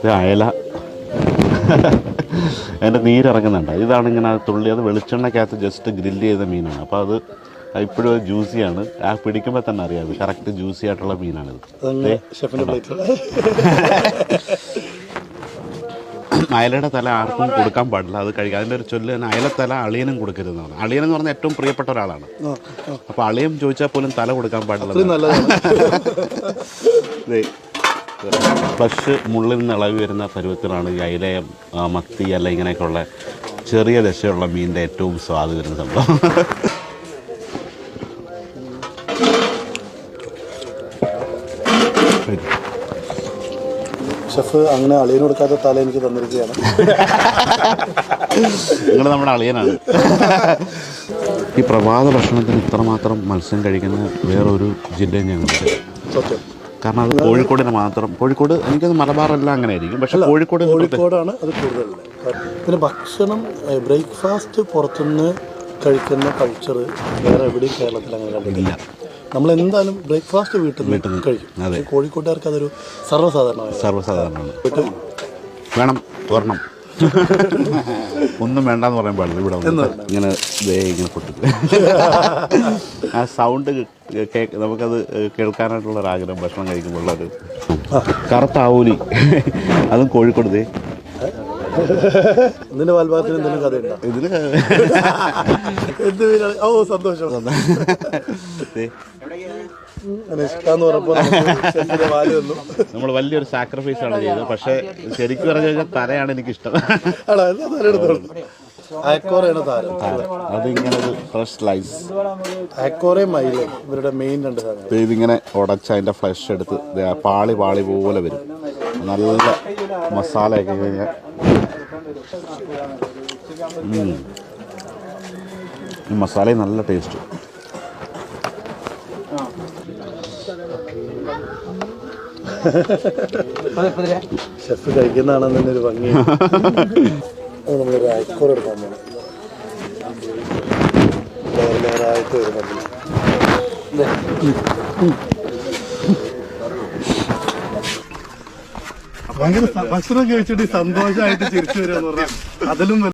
ഇത് അയല, അതിൻ്റെ നീരിറങ്ങുന്നുണ്ട്. ഇതാണ് ഇങ്ങനെ തുള്ളി, അത് വെളിച്ചെണ്ണയ്ക്കകത്ത് ജസ്റ്റ് ഗ്രില്ല് ചെയ്ത മീനാണ്. അപ്പോൾ അത് ഇപ്പോഴും ജ്യൂസിയാണ്. ആ പിടിക്കുമ്പോൾ തന്നെ അറിയാം അത് കറക്റ്റ് ജ്യൂസി ആയിട്ടുള്ള മീനാണിത്. അയലയുടെ തല ആർക്കും കൊടുക്കാൻ പാടില്ല, അത് കഴിക്കുക. അതിൻ്റെ ഒരു ചൊല്ല് തന്നെ അയലത്തല അളിയനും കൊടുക്കരുതെന്നാണ്. അളിയനെന്ന് പറഞ്ഞാൽ ഏറ്റവും പ്രിയപ്പെട്ട ഒരാളാണ്. അപ്പോൾ അളിയൻ ചോദിച്ചാൽ പോലും തല കൊടുക്കാൻ പാടില്ല. ഫ്ലഷ് മുള്ളിൽ നിന്ന് ഇളകി വരുന്ന പരുവത്തിലാണ് ഈ അയിലയം, മത്തി, അല്ല ഇങ്ങനെയൊക്കെയുള്ള ചെറിയ ദശയുള്ള മീനിൻ്റെ ഏറ്റവും സ്വാദ് വരുന്ന സംഭവം. ഷെഫ് അങ്ങനെ അളിയന് കൊടുക്കാത്ത തല എനിക്ക് തന്നിരിക്കുകയാണ്. നിങ്ങൾ നമ്മുടെ അളിയനാണ്. ഈ പ്രഭാത ഭക്ഷണത്തിന് ഇത്രമാത്രം മത്സ്യം കഴിക്കുന്ന വേറൊരു ജില്ലയും ഞങ്ങൾക്ക്. കാരണം അത് കോഴിക്കോടിന് മാത്രം. കോഴിക്കോട് എനിക്കത് മലബാറെല്ലാം അങ്ങനെ ആയിരിക്കും, പക്ഷെ കോഴിക്കോടാണ് അത് കൂടുതലുള്ളത്. പിന്നെ ഭക്ഷണം ബ്രേക്ക്ഫാസ്റ്റ് പുറത്തുനിന്ന് കഴിക്കുന്ന കൾച്ചർ വേറെ എവിടെയും കേരളത്തിൽ അങ്ങനെ കണ്ടിട്ടില്ല. നമ്മളെന്തായാലും ബ്രേക്ക്ഫാസ്റ്റ് വീട്ടിൽ നിന്ന് കഴിക്കും. കോഴിക്കോട്ടുകാർക്ക് അതൊരു സർവ്വസാധാരണമാണ്. വേണം വരണം ഒന്നും വേണ്ടെന്ന് പറയാൻ പാടില്ല. ഇവിടെ ഇങ്ങനെ ഇങ്ങനെ പൊട്ടിട്ട് ആ സൗണ്ട് നമുക്കത് കേൾക്കാനായിട്ടുള്ളൊരാഗ്രഹം ഭക്ഷണം കഴിക്കുമ്പോഴുള്ളൊരു. കറുത്ത ആവൂലി, അതും കോഴിക്കോട്. ഇതിന്റെ വാൽഭാഗത്തിന് എന്തെങ്കിലും കഥയുണ്ടോ? ഇതിന് സന്തോഷം. നമ്മൾ വലിയൊരു സാക്രിഫൈസ് ആണ് ചെയ്തത്. പക്ഷെ ശരിക്കും പറഞ്ഞു കഴിഞ്ഞാൽ തലയാണ് എനിക്കിഷ്ടം. അതിങ്ങനെ ഒരു ഫ്രഷ് സ്ലൈസ് ഇവരുടെ മെയിൻ രണ്ട് സാധനം. ഇതിങ്ങനെ ഉടച്ച് അതിന്റെ ഫ്ലഷ് എടുത്ത് പാളി പോലെ വരും. നല്ല മസാലയൊക്കെ കഴിഞ്ഞാൽ ഈ മസാലയും നല്ല ടേസ്റ്റ്. ഷെഫ് കഴിക്കുന്നതാണ് തന്നെ ഒരു ഭംഗി. നമ്മളൊരു അയക്കോറ എടുക്കാൻ പോകണം. ലെയറായിട്ട് വരുന്നുണ്ട്. ഭയങ്കര ഭക്ഷണം കഴിച്ചിട്ട് സന്തോഷമായിട്ട് ചിരിച്ചു വരിക എന്ന് പറഞ്ഞാൽ അതിലും